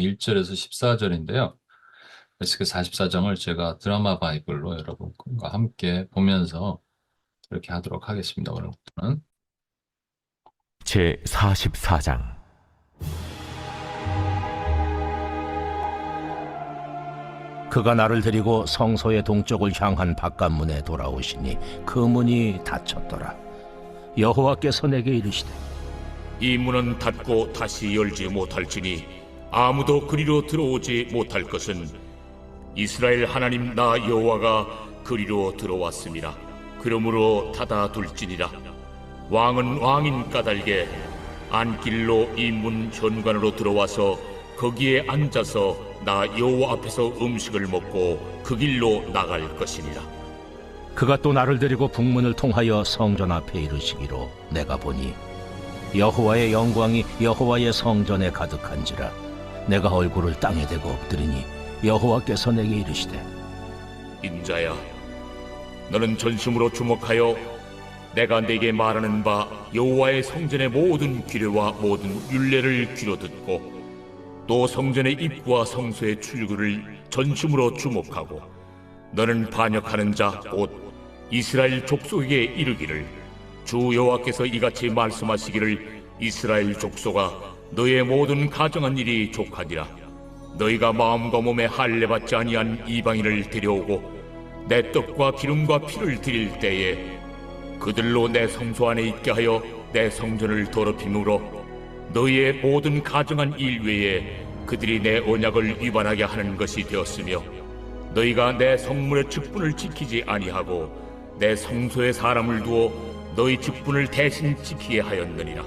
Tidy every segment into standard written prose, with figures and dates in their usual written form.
1절에서 14절인데요. 에스겔 44장을 제가 드라마 바이블로 여러분과 함께 보면서 이렇게 하도록 하겠습니다. 오늘부터는. 제 44장. 그가 나를 데리고 성소의 동쪽을 향한 바깥문에 돌아오시니 그 문이 닫혔더라. 여호와께서 내게 이르시되 이 문은 닫고 다시 열지 못할지니 아무도 그리로 들어오지 못할 것은 이스라엘 하나님 나 여호와가 그리로 들어왔음이라. 그러므로 닫아둘지니라. 왕은 왕인 까닭에 안길로 이 문 현관으로 들어와서 거기에 앉아서 나 여호와 앞에서 음식을 먹고 그 길로 나갈 것이니라. 그가 또 나를 데리고 북문을 통하여 성전 앞에 이르시기로 내가 보니 여호와의 영광이 여호와의 성전에 가득한지라. 내가 얼굴을 땅에 대고 엎드리니 여호와께서 내게 이르시되 인자야, 너는 전심으로 주목하여 내가 네게 말하는 바 여호와의 성전의 모든 규례와 모든 율례를 귀로 듣고 또 성전의 입구와 성소의 출구를 전심으로 주목하고 너는 반역하는 자 곧 이스라엘 족속에게 이르기를 주 여호와께서 이같이 말씀하시기를 이스라엘 족속아 너의 모든 가정한 일이 족하니라. 너희가 마음과 몸에 할례 받지 아니한 이방인을 데려오고 내 떡과 기름과 피를 드릴 때에 그들로 내 성소 안에 있게 하여 내 성전을 더럽힘으로 너희의 모든 가정한 일 외에 그들이 내 언약을 위반하게 하는 것이 되었으며 너희가 내 성문의 직분을 지키지 아니하고 내 성소에 사람을 두어 너희 직분을 대신 지키게 하였느니라.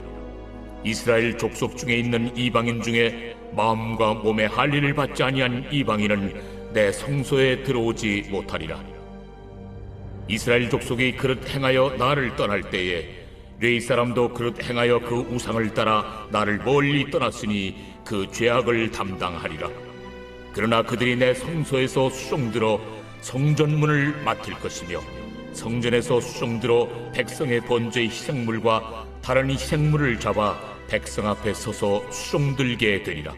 이스라엘 족속 중에 있는 이방인 중에 마음과 몸에 할례를 받지 아니한 이방인은 내 성소에 들어오지 못하리라. 이스라엘 족속이 그릇 행하여 나를 떠날 때에 뢰이 사람도 그릇 행하여 그 우상을 따라 나를 멀리 떠났으니 그 죄악을 담당하리라. 그러나 그들이 내 성소에서 수종들어 성전문을 맡을 것이며 성전에서 수종들어 백성의 번제의 희생물과 다른 희생물을 잡아 백성 앞에 서서 수종들게 되리라.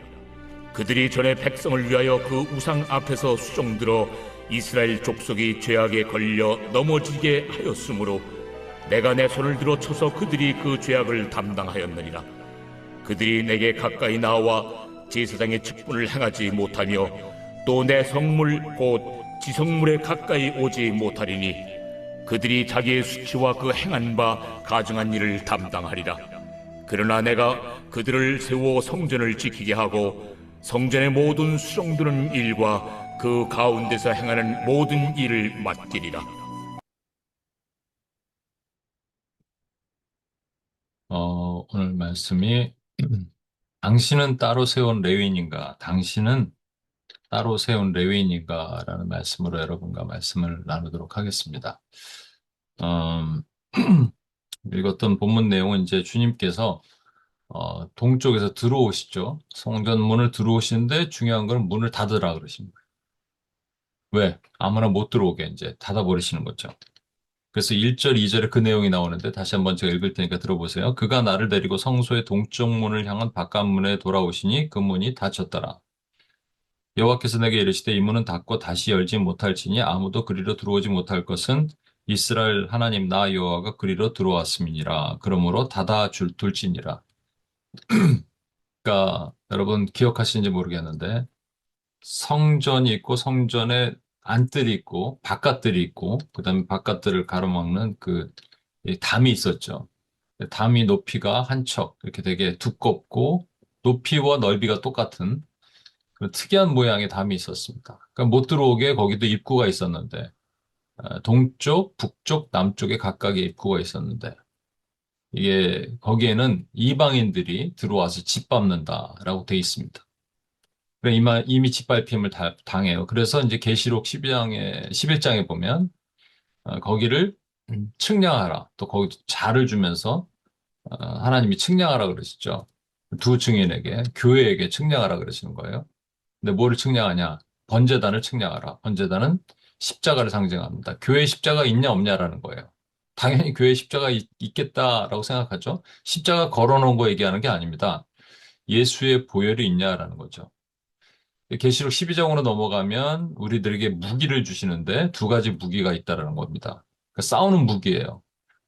그들이 전에 백성을 위하여 그 우상 앞에서 수종들어 이스라엘 족속이 죄악에 걸려 넘어지게 하였으므로 내가 내 손을 들어 쳐서 그들이 그 죄악을 담당하였느니라. 그들이 내게 가까이 나와 제사장의 직분을 행하지 못하며 또 내 성물 곧 지성물에 가까이 오지 못하리니 그들이 자기의 수치와 그 행한 바 가증한 일을 담당하리라. 그러나 내가 그들을 세워 성전을 지키게 하고 성전의 모든 수종드는 일과 그 가운데서 행하는 모든 일을 맡기리라. 오늘 말씀이 당신은 따로 세운 레위인인가? 당신은 따로 세운 레위인인가? 라는 말씀으로 여러분과 말씀을 나누도록 하겠습니다. 읽었던 본문 내용은 이제 주님께서 동쪽에서 들어오시죠. 성전 문을 들어오시는데 중요한 건 문을 닫으라 그러십니다. 왜? 아무나 못 들어오게 이제 닫아버리시는 거죠. 그래서 1절, 2절에 그 내용이 나오는데 다시 한번 제가 읽을 테니까 들어보세요. 그가 나를 데리고 성소의 동쪽 문을 향한 바깥문에 돌아오시니 그 문이 닫혔더라. 여호와께서 내게 이르시되 이 문은 닫고 다시 열지 못할지니 아무도 그리로 들어오지 못할 것은 이스라엘 하나님 나 여호와가 그리로 들어왔음이니라. 그러므로 닫아 둘지니라. 그러니까 여러분 기억하시는지 모르겠는데 성전이 있고 성전에 안뜰이 있고 바깥뜰이 있고 그다음에 바깥뜰을 가로막는 이 담이 있었죠. 담이 높이가 한 척 이렇게 되게 두껍고 높이와 넓이가 똑같은 그런 특이한 모양의 담이 있었습니다. 그러니까 못 들어오게 거기도 입구가 있었는데 동쪽, 북쪽, 남쪽에 각각의 입구가 있었는데 이게 거기에는 이방인들이 들어와서 짓밟는다라고 돼 있습니다. 이미 짓밟힘을 당해요. 그래서 이제 계시록 11장에 보면 거기를 측량하라. 또 거기 자를 주면서 하나님이 측량하라 그러시죠. 두 증인에게 교회에게 측량하라 그러시는 거예요. 근데 뭐를 측량하냐? 번제단을 측량하라. 번제단은 십자가를 상징합니다. 교회 십자가 있냐 없냐라는 거예요. 당연히 교회 십자가 있겠다라고 생각하죠. 십자가 걸어놓은 거 얘기하는 게 아닙니다. 예수의 보혈이 있냐라는 거죠. 계시록 12장으로 넘어가면 우리들에게 무기를 주시는데 두 가지 무기가 있다라는 겁니다. 그러니까 싸우는 무기예요.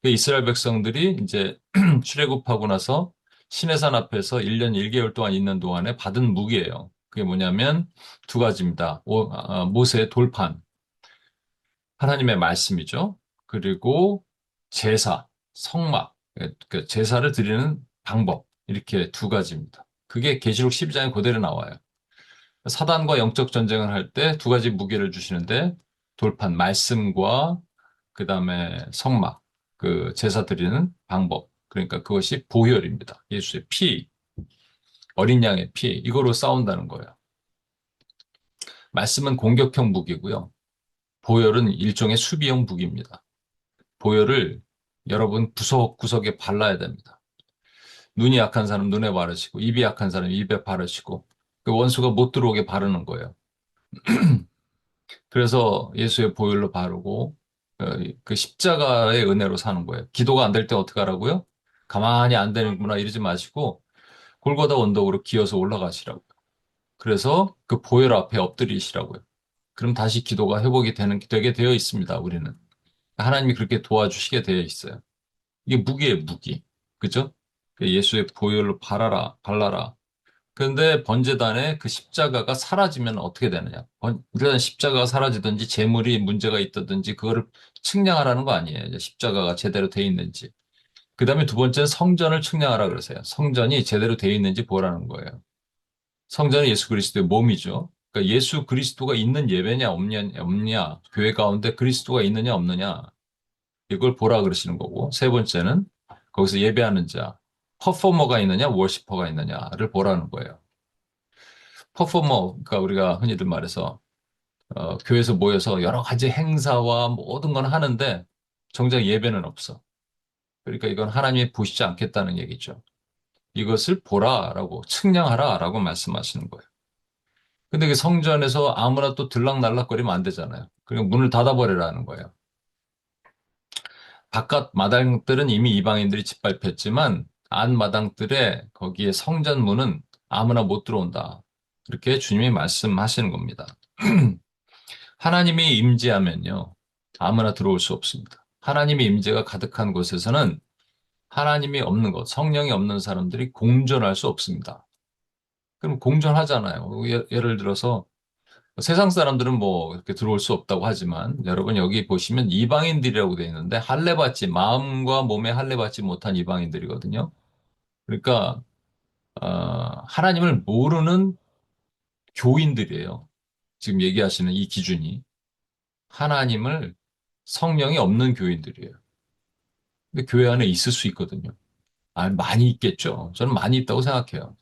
이스라엘 백성들이 이제 출애굽하고 나서 시내산 앞에서 1년 1개월 동안 있는 동안에 받은 무기예요. 그게 뭐냐면 두 가지입니다. 모세의 돌판, 하나님의 말씀이죠. 그리고 제사, 성막, 그 제사를 드리는 방법, 이렇게 두 가지입니다. 그게 계시록 12장에 그대로 나와요. 사단과 영적 전쟁을 할 때 두 가지 무기를 주시는데 돌판, 말씀과 그 다음에 성막, 그 제사 드리는 방법. 그러니까 그것이 보혈입니다. 예수의 피, 어린 양의 피, 이거로 싸운다는 거예요. 말씀은 공격형 무기고요. 보혈은 일종의 수비형 무기입니다. 보혈을 여러분 구석구석에 발라야 됩니다. 눈이 약한 사람 눈에 바르시고, 입이 약한 사람 입에 바르시고, 그 원수가 못 들어오게 바르는 거예요. 그래서 예수의 보혈로 바르고 어, 그 십자가의 은혜로 사는 거예요. 기도가 안 될 때 어떻게 하라고요? 가만히 안 되는구나 이러지 마시고 골고다 언덕으로 기어서 올라가시라고요. 그래서 그 보혈 앞에 엎드리시라고요. 그럼 다시 기도가 되게 되어 있습니다. 우리는. 하나님이 그렇게 도와주시게 되어 있어요. 이게 무기예요, 무기. 그죠? 예수의 보혈로 발라라. 그런데 번제단에 그 십자가가 사라지면 어떻게 되느냐? 일단 십자가가 사라지든지 재물이 문제가 있다든지 그거를 측량하라는 거 아니에요. 이제 십자가가 제대로 돼 있는지. 그 다음에 두 번째는 성전을 측량하라 그러세요. 성전이 제대로 돼 있는지 보라는 거예요. 성전은 예수 그리스도의 몸이죠. 그러니까 예수 그리스도가 있는 예배냐 없냐, 교회 가운데 그리스도가 있느냐 없느냐 이걸 보라 그러시는 거고, 세 번째는 거기서 예배하는 자, 퍼포머가 있느냐 워시퍼가 있느냐를 보라는 거예요. 퍼포머, 그러니까 우리가 흔히들 말해서 교회에서 모여서 여러 가지 행사와 모든 건 하는데 정작 예배는 없어. 그러니까 이건 하나님이 보시지 않겠다는 얘기죠. 이것을 보라라고 측량하라라고 말씀하시는 거예요. 근데 그 성전에서 아무나 또 들락날락거리면 안 되잖아요. 그러니까 문을 닫아버리라는 거예요. 바깥 마당들은 이미 이방인들이 짓밟혔지만 안 마당들의 거기에 성전 문은 아무나 못 들어온다. 그렇게 주님이 말씀하시는 겁니다. 하나님이 임재하면요. 아무나 들어올 수 없습니다. 하나님의 임재가 가득한 곳에서는 하나님이 없는 곳, 성령이 없는 사람들이 공존할 수 없습니다. 그럼 공존하잖아요. 예를 들어서 세상 사람들은 뭐 이렇게 들어올 수 없다고 하지만 여러분 여기 보시면 이방인들이라고 되어 있는데 마음과 몸에 할례 받지 못한 이방인들이거든요. 그러니까 하나님을 모르는 교인들이에요. 지금 얘기하시는 이 기준이 하나님을 성령이 없는 교인들이에요. 근데 교회 안에 있을 수 있거든요. 많이 있겠죠. 저는 많이 있다고 생각해요.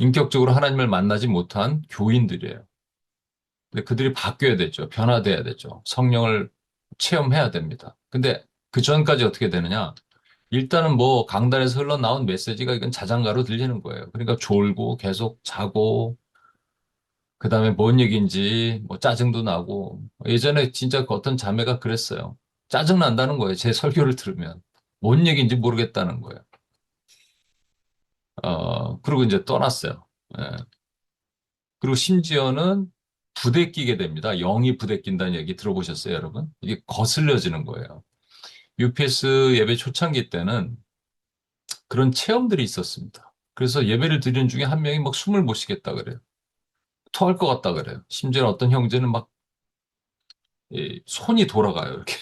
인격적으로 하나님을 만나지 못한 교인들이에요. 근데 그들이 바뀌어야 되죠. 변화돼야 되죠. 성령을 체험해야 됩니다. 근데 그 전까지 어떻게 되느냐? 일단은 뭐 강단에서 흘러나온 메시지가 이건 자장가로 들리는 거예요. 그러니까 졸고 계속 자고 그다음에 뭔 얘기인지 뭐 짜증도 나고 예전에 진짜 그 어떤 자매가 그랬어요. 짜증 난다는 거예요. 제 설교를 들으면 뭔 얘기인지 모르겠다는 거예요. 그리고 이제 떠났어요. 예. 그리고 심지어는 부대끼게 됩니다. 영이 부대낀다는 얘기 들어보셨어요, 여러분? 이게 거슬려지는 거예요. UPS 예배 초창기 때는 그런 체험들이 있었습니다. 그래서 예배를 드리는 중에 한 명이 막 숨을 못 쉬겠다 그래요. 토할 것 같다 그래요. 심지어 어떤 형제는 막 손이 돌아가요. 이렇게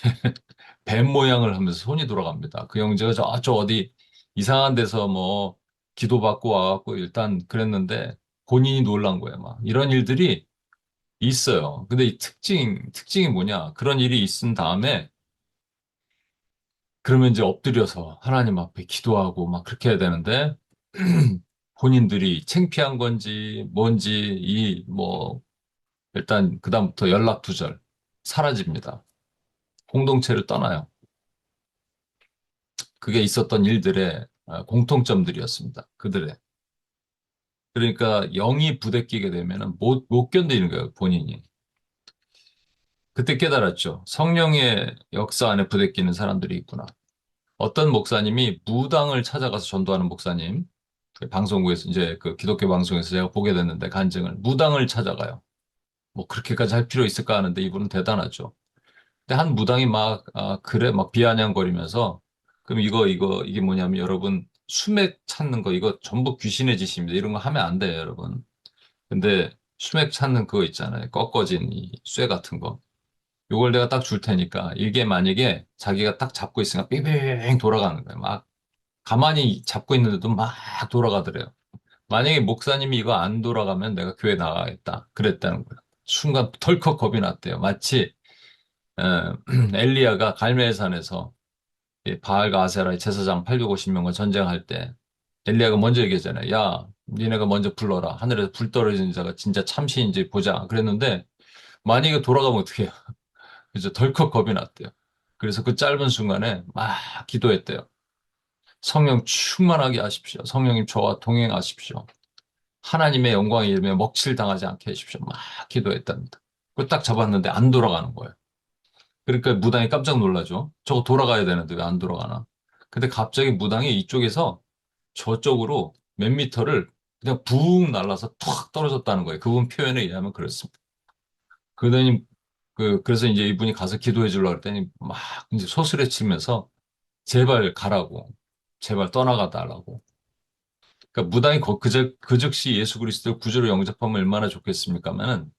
뱀 모양을 하면서 손이 돌아갑니다. 그 형제가 저 어디 이상한 데서 뭐 기도받고 와갖고 일단 그랬는데 본인이 놀란 거예요. 막 이런 일들이 있어요. 근데 이 특징이 뭐냐? 그런 일이 있은 다음에 그러면 이제 엎드려서 하나님 앞에 기도하고 막 그렇게 해야 되는데 본인들이 창피한 건지 뭔지 일단 그다음부터 연락 두절 사라집니다. 공동체를 떠나요. 그게 있었던 일들의 공통점들이었습니다. 그들의. 그러니까 영이 부대끼게 되면은 못 견디는 거예요, 본인이. 그때 깨달았죠. 성령의 역사 안에 부대끼는 사람들이 있구나. 어떤 목사님이 무당을 찾아가서 전도하는 목사님, 방송국에서 이제 그 기독교 방송에서 제가 보게 됐는데 간증을 무당을 찾아가요. 뭐 그렇게까지 할 필요 있을까 하는데 이분은 대단하죠. 근데 한 무당이 막 그래 막 비아냥거리면서 그럼 이게 뭐냐면 여러분 수맥 찾는 거 이거 전부 귀신의 짓입니다. 이런 거 하면 안 돼요, 여러분. 근데 수맥 찾는 그거 있잖아요. 꺾어진 이 쇠 같은 거. 요걸 내가 딱 줄 테니까 이게 만약에 자기가 딱 잡고 있으니까 빙빙 돌아가는 거예요. 막 가만히 잡고 있는데도 막 돌아가더래요. 만약에 목사님이 이거 안 돌아가면 내가 교회 나가겠다. 그랬다는 거예요. 순간 덜컥 겁이 났대요. 마치 어, 엘리야가 갈멜산에서 이 바알과 아세라의 제사장 850명과 전쟁할 때 엘리야가 먼저 얘기했잖아요. 야, 니네가 먼저 불러라. 하늘에서 불 떨어지는 자가 진짜 참신인지 보자. 그랬는데 만약에 돌아가면 어떻게 해요? 그래서 덜컥 겁이 났대요. 그래서 그 짧은 순간에 막 기도했대요. 성령 충만하게 하십시오. 성령님 저와 동행하십시오. 하나님의 영광의 이름에 먹칠 당하지 않게 해주십시오. 막 기도했답니다. 그걸 딱 잡았는데 안 돌아가는 거예요. 그러니까 무당이 깜짝 놀라죠. 저거 돌아가야 되는데 왜 안 돌아가나? 근데 갑자기 무당이 이쪽에서 저쪽으로 몇 미터를 그냥 붕 날라서 툭 떨어졌다는 거예요. 그분 표현에 의하면 그렇습니다. 그러더니 그래서 이제 이분이 가서 기도해 주려고 했더니 막 이제 소스레 치면서 제발 가라고. 제발 떠나가 달라고. 그러니까 무당이 그 즉시 예수 그리스도를 구주로 영접하면 얼마나 좋겠습니까만은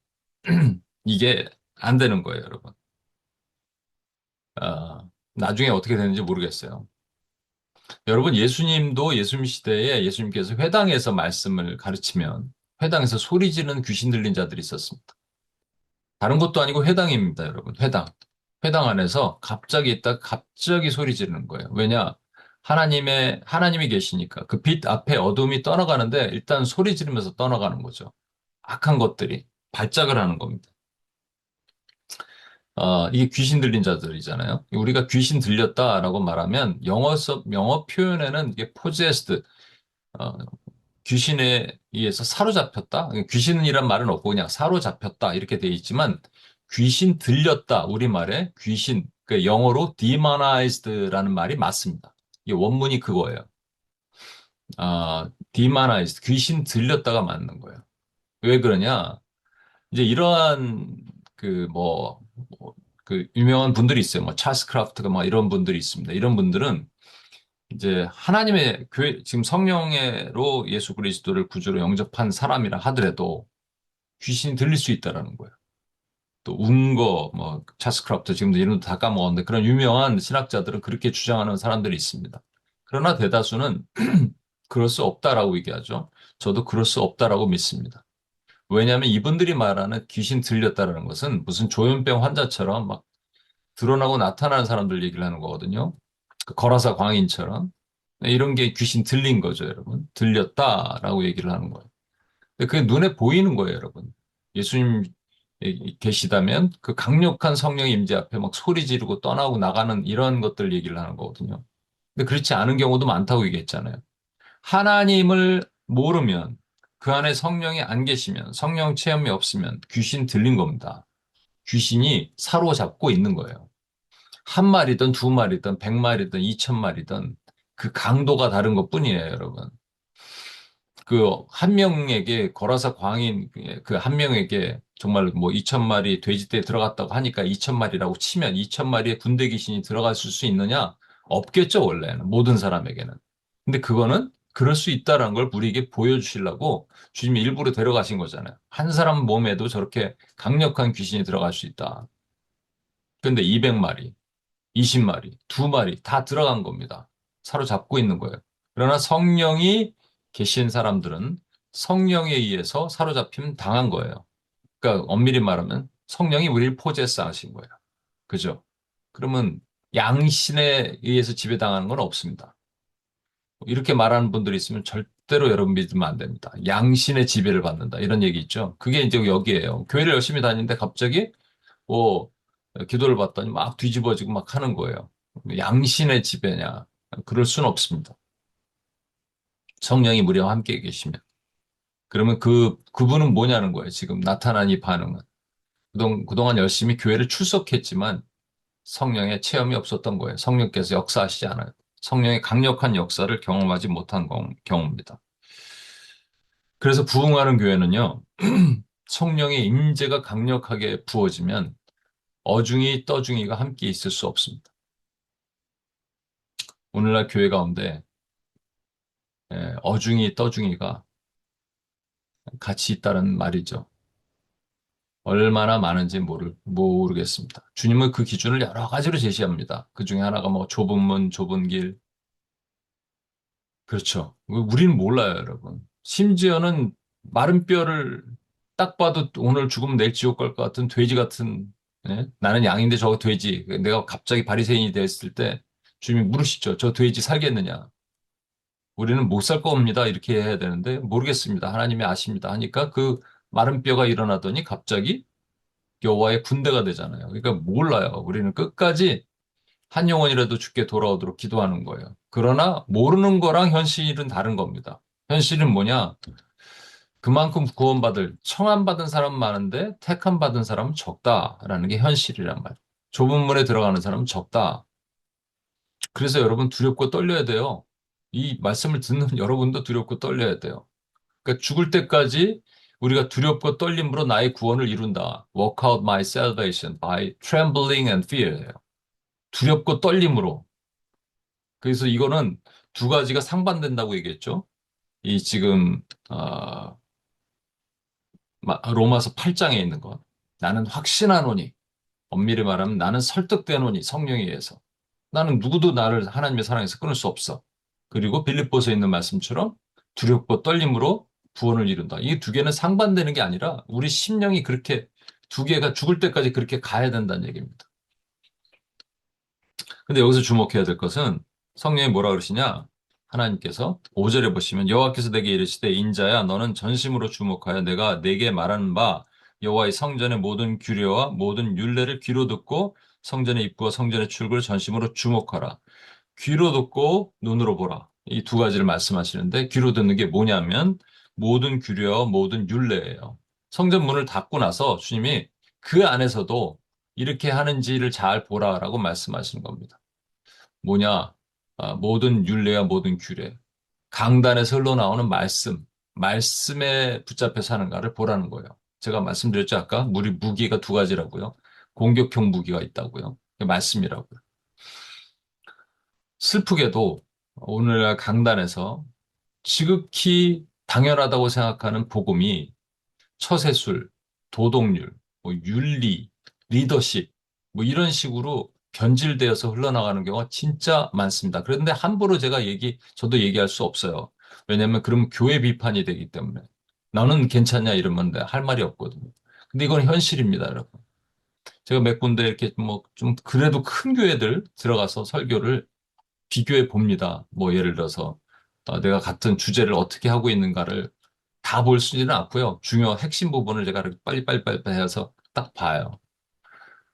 이게 안 되는 거예요, 여러분. 나중에 어떻게 되는지 모르겠어요. 여러분, 예수님도 예수님 시대에 예수님께서 회당에서 말씀을 가르치면 회당에서 소리 지르는 귀신 들린 자들이 있었습니다. 다른 것도 아니고 회당입니다, 여러분. 회당. 회당 안에서 갑자기 있다 갑자기 소리 지르는 거예요. 왜냐? 하나님이 계시니까 그 빛 앞에 어둠이 떠나가는데 일단 소리 지르면서 떠나가는 거죠. 악한 것들이 발작을 하는 겁니다. 이게 귀신 들린 자들이잖아요. 우리가 귀신 들렸다라고 말하면 영어 표현에는 이게 possessed, 어, 귀신에 의해서 사로잡혔다. 귀신이란 말은 없고 그냥 사로잡혔다 이렇게 돼 있지만 귀신 들렸다 우리말에 귀신 그 영어로 demonized라는 말이 맞습니다. 이 원문이 그거예요. demonized 귀신 들렸다가 맞는 거예요. 왜 그러냐? 이제 이러한 그 뭐, 그 유명한 분들이 있어요. 뭐 찰스 크라프트가 막 이런 분들이 있습니다. 이런 분들은 이제 하나님의 교회 지금 성령으로 예수 그리스도를 구주로 영접한 사람이라 하더라도 귀신이 들릴 수 있다라는 거예요. 또 운거 뭐 찰스 크라프트 지금도 이름도 다 까먹었는데 그런 유명한 신학자들은 그렇게 주장하는 사람들이 있습니다. 그러나 대다수는 그럴 수 없다라고 얘기하죠. 저도 그럴 수 없다라고 믿습니다. 왜냐하면 이분들이 말하는 귀신 들렸다라는 것은 무슨 조현병 환자처럼 막 드러나고 나타나는 사람들 얘기를 하는 거거든요. 그 거라사 광인처럼. 이런 게 귀신 들린 거죠, 여러분. 들렸다라고 얘기를 하는 거예요. 근데 그게 눈에 보이는 거예요, 여러분. 예수님 계시다면 그 강력한 성령 임재 앞에 막 소리 지르고 떠나고 나가는 이런 것들 얘기를 하는 거거든요. 근데 그렇지 않은 경우도 많다고 얘기했잖아요. 하나님을 모르면 그 안에 성령이 안 계시면 성령 체험이 없으면 귀신 들린 겁니다. 귀신이 사로잡고 있는 거예요. 한 마리든 두 마리든 100마리든 2000마리든 그 강도가 다른 것 뿐이에요, 여러분. 그 한 명에게 거라사 광인 그 한 명에게 정말 뭐 2000마리 돼지떼 들어갔다고 하니까 2000마리라고 치면 2000마리의 군대 귀신이 들어갔을 수 있느냐? 없겠죠, 원래는. 모든 사람에게는. 근데 그거는 그럴 수 있다는 걸 우리에게 보여주시려고 주님이 일부러 데려가신 거잖아요. 한 사람 몸에도 저렇게 강력한 귀신이 들어갈 수 있다. 근데 200마리, 20마리, 2마리 다 들어간 겁니다. 사로잡고 있는 거예요. 그러나 성령이 계신 사람들은 성령에 의해서 사로잡힘 당한 거예요. 그러니까 엄밀히 말하면 성령이 우리를 포제스 하신 거예요. 그죠? 그러면 양신에 의해서 지배당하는 건 없습니다. 이렇게 말하는 분들이 있으면 절대로 여러분 믿으면 안 됩니다. 양신의 지배를 받는다. 이런 얘기 있죠. 그게 이제 여기에요. 교회를 열심히 다니는데 갑자기 뭐 기도를 받더니 막 뒤집어지고 막 하는 거예요. 양신의 지배냐? 그럴 수는 없습니다. 성령이 우리와 함께 계시면. 그러면 그분은 뭐냐는 거예요. 지금 나타난 이 반응은. 그동안 열심히 교회를 출석했지만 성령의 체험이 없었던 거예요. 성령께서 역사하시지 않아요. 성령의 강력한 역사를 경험하지 못한 경우입니다. 그래서 부흥하는 교회는요, 성령의 임재가 강력하게 부어지면 어중이 떠중이가 함께 있을 수 없습니다. 오늘날 교회 가운데 어중이 떠중이가 같이 있다는 말이죠. 얼마나 많은지 모르겠습니다. 주님은 그 기준을 여러 가지로 제시합니다. 그 중에 하나가 뭐 좁은 문, 좁은 길. 그렇죠. 우리는 몰라요, 여러분. 심지어는 마른 뼈를 딱 봐도 오늘 죽으면 내일 지옥 갈 것 같은 돼지 같은, 나는 양인데 저거 돼지. 내가 갑자기 바리새인이 됐을 때 주님이 물으시죠. 저 돼지 살겠느냐? 우리는 못 살 겁니다. 이렇게 해야 되는데 모르겠습니다. 하나님이 아십니다. 하니까 그 마른 뼈가 일어나더니 갑자기 여호와의 군대가 되잖아요. 그러니까 몰라요. 우리는 끝까지 한 영혼이라도 죽게 돌아오도록 기도하는 거예요. 그러나 모르는 거랑 현실은 다른 겁니다. 현실은 뭐냐? 그만큼 구원받을 청함받은 사람 많은데 택함 받은 사람은 적다라는 게 현실이란 말이에요. 좁은 문에 들어가는 사람은 적다. 그래서 여러분 두렵고 떨려야 돼요. 이 말씀을 듣는 여러분도 두렵고 떨려야 돼요. 그러니까 죽을 때까지 우리가 두렵고 떨림으로 나의 구원을 이룬다. Work out my salvation by trembling and fear. 두렵고 떨림으로. 그래서 이거는 두 가지가 상반된다고 얘기했죠. 이 지금 로마서 8장에 있는 것. 나는 확신하노니 엄밀히 말하면 나는 설득되노니 성령에 의해서. 나는 누구도 나를 하나님의 사랑에서 끊을 수 없어. 그리고 빌립보서에 있는 말씀처럼 두렵고 떨림으로 구원을 이룬다. 이 두 개는 상반되는 게 아니라 우리 심령이 그렇게 두 개가 죽을 때까지 그렇게 가야 된다는 얘기입니다. 근데 여기서 주목해야 될 것은 성령이 뭐라 그러시냐? 하나님께서 5절에 보시면 여호와께서 내게 이르시되 인자야 너는 전심으로 주목하여 내가 내게 말하는 바 여호와의 성전의 모든 규례와 모든 율례를 귀로 듣고 성전의 입구와 성전의 출구를 전심으로 주목하라. 귀로 듣고 눈으로 보라. 이 두 가지를 말씀하시는데 귀로 듣는 게 뭐냐면 모든 규례와 모든 율례예요. 성전 문을 닫고 나서 주님이 그 안에서도 이렇게 하는지를 잘 보라라고 말씀하시는 겁니다. 뭐냐? 모든 율례와 모든 규례. 강단에서 흘러나오는 말씀에 붙잡혀 사는가를 보라는 거예요. 제가 말씀드렸죠, 아까? 우리 무기가 두 가지라고요. 공격형 무기가 있다고요. 말씀이라고요. 슬프게도 오늘날 강단에서 지극히 당연하다고 생각하는 복음이 처세술, 도덕률, 뭐 윤리, 리더십, 뭐 이런 식으로 변질되어서 흘러나가는 경우가 진짜 많습니다. 그런데 함부로 저도 얘기할 수 없어요. 왜냐하면 그러면 교회 비판이 되기 때문에. 나는 괜찮냐 이러면 할 말이 없거든요. 근데 이건 현실입니다, 여러분. 제가 몇 군데 이렇게 뭐 좀 그래도 큰 교회들 들어가서 설교를 비교해 봅니다. 뭐 예를 들어서 내가 같은 주제를 어떻게 하고 있는가를 다 볼 수는 않고요. 중요 핵심 부분을 제가 이렇게 빨리빨리 해서 딱 봐요.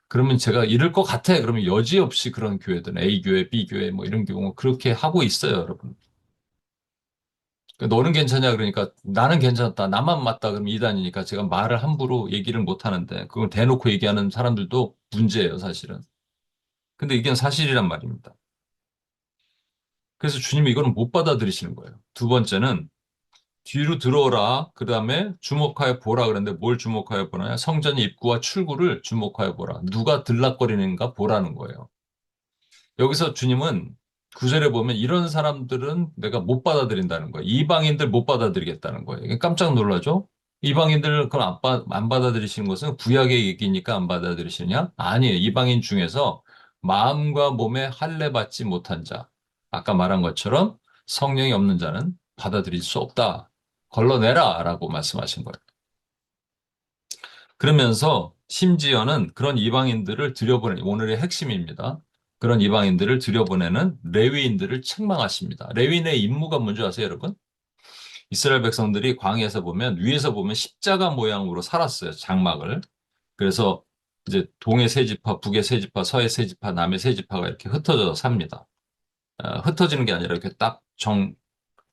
그러면 제가 이럴 것 같아. 그러면 여지없이 그런 교회들, A교회, B교회 뭐 이런 경우 그렇게 하고 있어요, 여러분. 그러니까 너는 괜찮냐 그러니까 나는 괜찮다. 나만 맞다. 그러면 이단이니까 제가 말을 함부로 얘기를 못 하는데 그걸 대놓고 얘기하는 사람들도 문제예요, 사실은. 근데 이게 사실이란 말입니다. 그래서 주님이 이거는 못 받아들이시는 거예요. 두 번째는 뒤로 들어오라. 그 다음에 주목하여 보라. 그랬는데 뭘 주목하여 보나요? 성전 입구와 출구를 주목하여 보라. 누가 들락거리는가 보라는 거예요. 여기서 주님은 구절에 보면 이런 사람들은 내가 못 받아들인다는 거예요. 이방인들 못 받아들이겠다는 거예요. 이게 깜짝 놀라죠? 이방인들 그럼 안 받아들이시는 것은 구약의 얘기니까 안 받아들이시냐? 아니에요. 이방인 중에서 마음과 몸에 할례 받지 못한 자. 아까 말한 것처럼 성령이 없는 자는 받아들일 수 없다. 걸러내라 라고 말씀하신 거예요. 그러면서 심지어는 그런 이방인들을 들여보내, 오늘의 핵심입니다. 그런 이방인들을 들여보내는 레위인들을 책망하십니다. 레위인의 임무가 뭔지 아세요, 여러분? 이스라엘 백성들이 광야에서 보면, 위에서 보면 십자가 모양으로 살았어요, 장막을. 그래서 이제 동의 세 지파, 북의 세 지파, 서의 세 지파, 남의 세 지파가 이렇게 흩어져 삽니다. 흩어지는 게 아니라 이렇게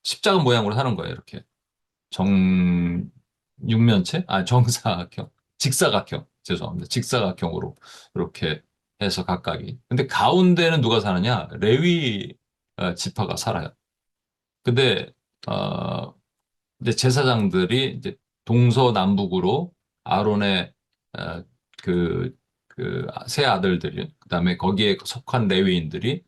십자가 모양으로 사는 거예요, 이렇게. 육면체? 정사각형. 직사각형. 죄송합니다. 직사각형으로 이렇게 해서 각각이. 근데 가운데는 누가 사느냐? 레위 지파가 살아요. 근데 어, 이제 제사장들이 이제 동서남북으로 아론의 어, 그, 세 아들들이, 그다음에 거기에 속한 레위인들이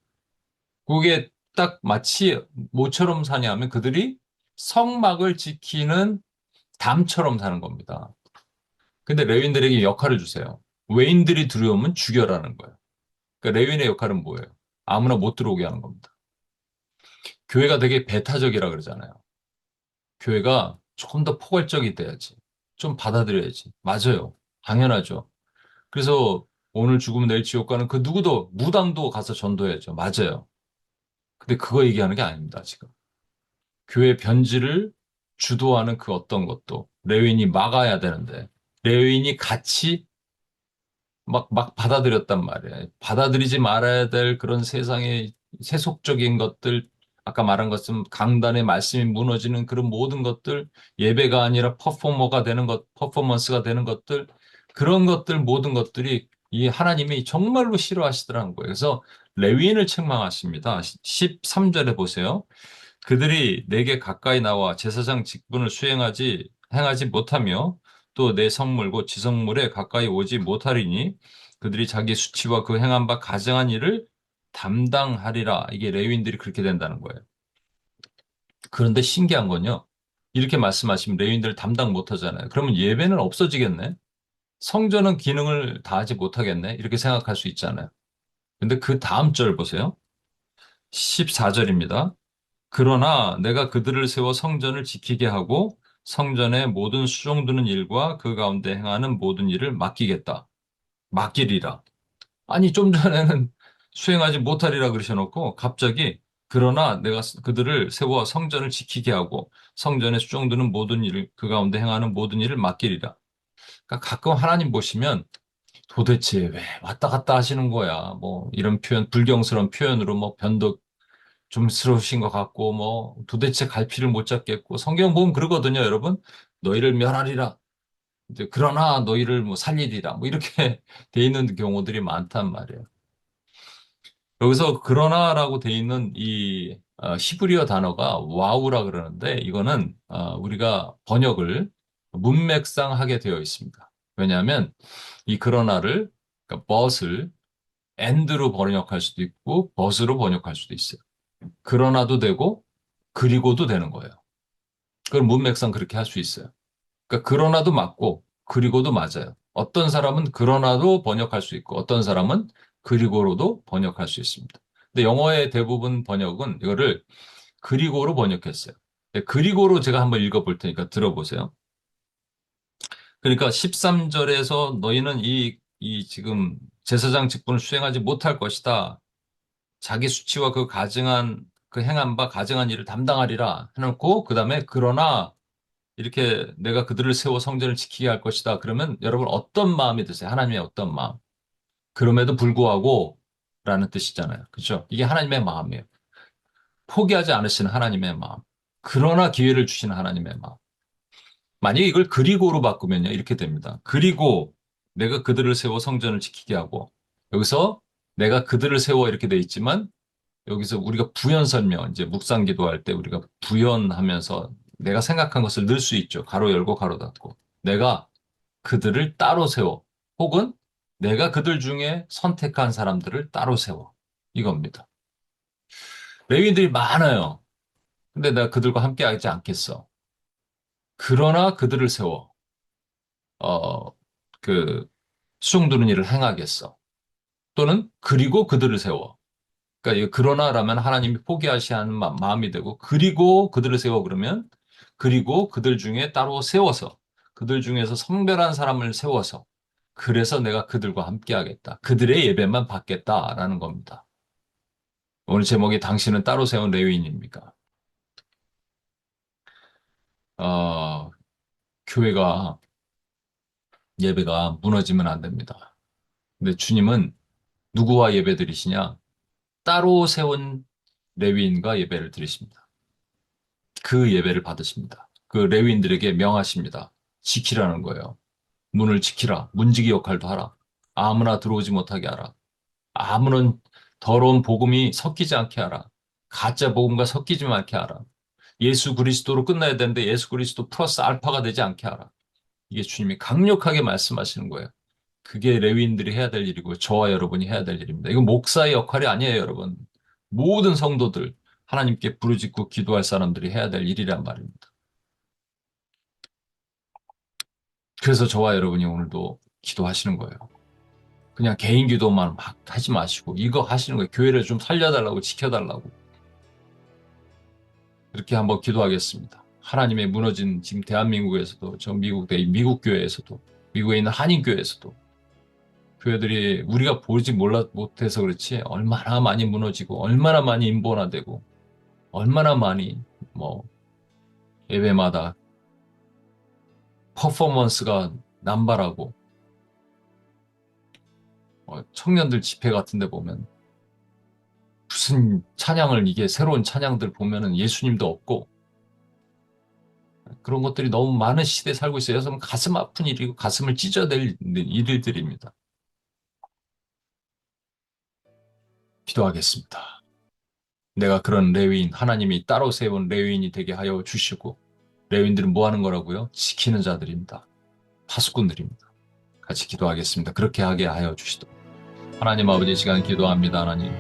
그게 딱 마치 모처럼 사냐면 그들이 성막을 지키는 담처럼 사는 겁니다. 근데 레위인들에게 역할을 주세요. 외인들이 들어오면 죽여라는 거예요. 그러니까 레위인의 역할은 뭐예요? 아무나 못 들어오게 하는 겁니다. 교회가 되게 배타적이라 그러잖아요. 교회가 조금 더 포괄적이 돼야지. 좀 받아들여야지. 맞아요. 당연하죠. 그래서 오늘 죽으면 내일 지옥 가는 그 누구도, 무당도 가서 전도해야죠. 맞아요. 근데 그거 얘기하는 게 아닙니다, 지금. 교회 변질을 주도하는 그 어떤 것도 레위인이 막아야 되는데, 레위인이 같이 막 받아들였단 말이에요. 받아들이지 말아야 될 그런 세상의 세속적인 것들, 아까 말한 것처럼 강단의 말씀이 무너지는 그런 모든 것들, 예배가 아니라 퍼포머가 되는 것, 퍼포먼스가 되는 것들, 그런 것들, 모든 것들이 이 하나님이 정말로 싫어하시더라는 거예요. 그래서 레위인을 책망하십니다. 13절에 보세요. 그들이 내게 가까이 나와 제사장 직분을 행하지 못하며 또 내 성물고 지성물에 가까이 오지 못하리니 그들이 자기 수치와 그 행한 바 가증한 일을 담당하리라. 이게 레위인들이 그렇게 된다는 거예요. 그런데 신기한 건요. 이렇게 말씀하시면 레위인들 담당 못하잖아요. 그러면 예배는 없어지겠네? 성전은 기능을 다하지 못하겠네? 이렇게 생각할 수 있잖아요. 근데 그 다음 절 보세요. 14절입니다. 그러나 내가 그들을 세워 성전을 지키게 하고 성전의 모든 수종드는 일과 그 가운데 행하는 모든 일을 맡기겠다. 맡기리라. 아니, 좀 전에는 수행하지 못하리라 그러셔놓고 갑자기 그러나 내가 그들을 세워 성전을 지키게 하고 성전에 수종드는 모든 일을 그 가운데 행하는 모든 일을 맡기리라. 그러니까 가끔 하나님 보시면 도대체 왜 왔다 갔다 하시는 거야. 뭐 이런 표현, 불경스러운 표현으로 뭐 변덕 좀스러우신 것 같고 뭐 도대체 갈피를 못 잡겠고 성경 보면 그러거든요, 여러분. 너희를 멸하리라. 이제 그러나 너희를 뭐 살리리라. 뭐 이렇게 돼 있는 경우들이 많단 말이에요. 여기서 그러나라고 돼 있는 이 히브리어 단어가 와우라 그러는데 이거는 우리가 번역을 문맥상 하게 되어 있습니다. 왜냐하면 이 그러나를 그러니까 but을 and로 번역할 수도 있고 but으로 번역할 수도 있어요. 그러나도 되고 그리고도 되는 거예요. 그걸 문맥상 그렇게 할 수 있어요. 그러니까 그러나도 맞고 그리고도 맞아요. 어떤 사람은 그러나도 번역할 수 있고 어떤 사람은 그리고로도 번역할 수 있습니다. 근데 영어의 대부분 번역은 이거를 그리고로 번역했어요. 그리고로 제가 한번 읽어볼 테니까 들어보세요. 그러니까 13절에서 너희는 이 지금 제사장 직분을 수행하지 못할 것이다. 자기 수치와 그 가증한 그 행한 바 가증한 일을 담당하리라 해놓고 그 다음에 그러나 이렇게 내가 그들을 세워 성전을 지키게 할 것이다. 그러면 여러분 어떤 마음이 드세요? 하나님의 어떤 마음? 그럼에도 불구하고 라는 뜻이잖아요. 그렇죠? 이게 하나님의 마음이에요. 포기하지 않으시는 하나님의 마음. 그러나 기회를 주시는 하나님의 마음. 만약에 이걸 그리고로 바꾸면요. 이렇게 됩니다. 그리고 내가 그들을 세워 성전을 지키게 하고 여기서 내가 그들을 세워 이렇게 돼 있지만 여기서 우리가 부연 설명, 이제 묵상 기도할 때 우리가 부연하면서 내가 생각한 것을 넣을 수 있죠. 가로 열고 가로 닫고. 내가 그들을 따로 세워. 혹은 내가 그들 중에 선택한 사람들을 따로 세워. 이겁니다. 레위인들이 많아요. 근데 내가 그들과 함께 하지 않겠어. 그러나 그들을 세워. 어, 그, 수종드는 일을 행하겠어. 또는 그리고 그들을 세워. 그러니까 이 그러나라면 하나님이 포기하시는 마음이 되고 그리고 그들을 세워 그러면 그리고 그들 중에 따로 세워서 그들 중에서 성별한 사람을 세워서 그래서 내가 그들과 함께 하겠다. 그들의 예배만 받겠다라는 겁니다. 오늘 제목이 당신은 따로 세운 레위인입니까? 어, 교회가 예배가 무너지면 안 됩니다. 근데 주님은 누구와 예배 드리시냐? 따로 세운 레위인과 예배를 드리십니다. 그 예배를 받으십니다. 그 레위인들에게 명하십니다. 지키라는 거예요. 문을 지키라. 문지기 역할도 하라. 아무나 들어오지 못하게 하라. 아무런 더러운 복음이 섞이지 않게 하라. 가짜 복음과 섞이지 않게 하라. 예수 그리스도로 끝나야 되는데 예수 그리스도 플러스 알파가 되지 않게 하라. 이게 주님이 강력하게 말씀하시는 거예요. 그게 레위인들이 해야 될 일이고 저와 여러분이 해야 될 일입니다. 이건 목사의 역할이 아니에요, 여러분. 모든 성도들, 하나님께 부르짖고 기도할 사람들이 해야 될 일이란 말입니다. 그래서 저와 여러분이 오늘도 기도하시는 거예요. 그냥 개인 기도만 막 하지 마시고 이거 하시는 거예요. 교회를 좀 살려달라고 지켜달라고. 이렇게 한번 기도하겠습니다. 하나님의 무너진 지금 대한민국에서도 저 미국 교회에서도 미국에 있는 한인 교회에서도 교회들이 우리가 보지 못해서 그렇지 얼마나 많이 무너지고 얼마나 많이 인본화되고 얼마나 많이 뭐 예배마다 퍼포먼스가 남발하고 청년들 집회 같은 데 보면 무슨 찬양을 이게 새로운 찬양들 보면은 예수님도 없고 그런 것들이 너무 많은 시대에 살고 있어요. 여러분 가슴 아픈 일이고 가슴을 찢어낼 일들입니다. 기도하겠습니다. 내가 그런 레위인, 하나님이 따로 세운 레위인이 되게 하여 주시고 레위인들은 뭐 하는 거라고요? 지키는 자들입니다. 파수꾼들입니다. 같이 기도하겠습니다. 그렇게 하게 하여 주시도록. 하나님 아버지 이 시간 기도합니다. 하나님.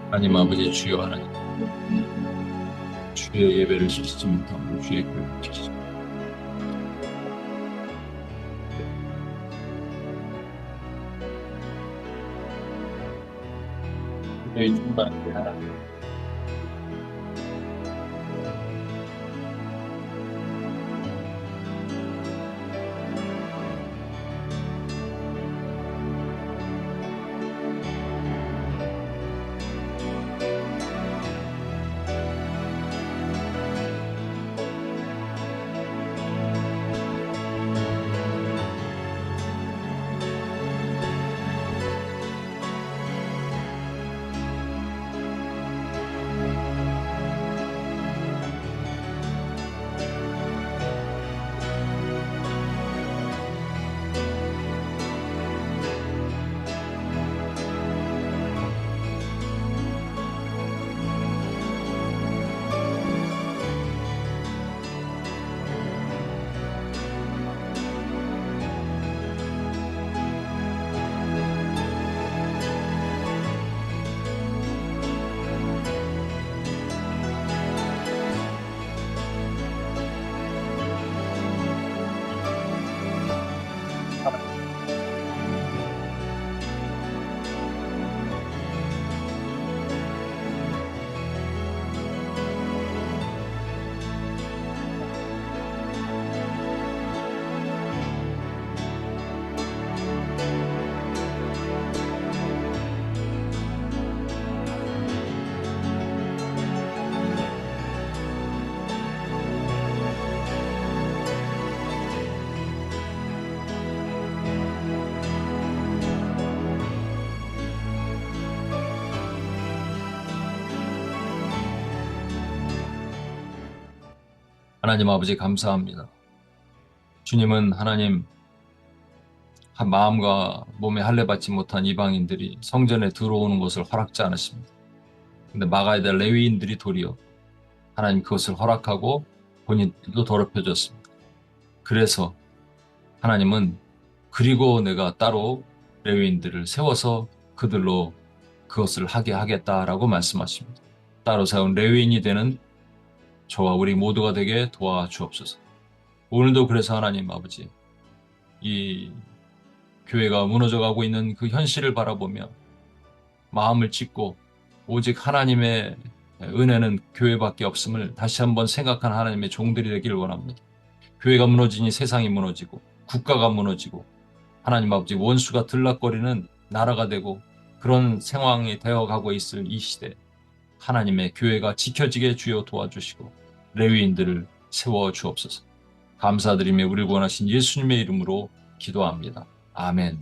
하나님 아버지 주여 하나님. 주의 예배를 지키지 못하고 주의 교회를 지키지 못하고 주의 충만하게 하나님. 하나님 아버지 감사합니다. 주님은 하나님 마음과 몸에 할례받지 못한 이방인들이 성전에 들어오는 것을 허락지 않으십니다. 근데 막아야 될 레위인들이 도리어 하나님 그것을 허락하고 본인들도 더럽혀졌습니다. 그래서 하나님은 그리고 내가 따로 레위인들을 세워서 그들로 그것을 하게 하겠다라고 말씀하십니다. 따로 세운 레위인이 되는 저와 우리 모두가 되게 도와주옵소서. 오늘도 그래서 하나님 아버지 이 교회가 무너져가고 있는 그 현실을 바라보며 마음을 찢고 오직 하나님의 은혜는 교회밖에 없음을 다시 한번 생각한 하나님의 종들이 되기를 원합니다. 교회가 무너지니 세상이 무너지고 국가가 무너지고 하나님 아버지 원수가 들락거리는 나라가 되고 그런 상황이 되어가고 있을 이 시대 하나님의 교회가 지켜지게 주여 도와주시고 레위인들을 세워주옵소서. 감사드리며 우리를 구원하신 예수님의 이름으로 기도합니다. 아멘.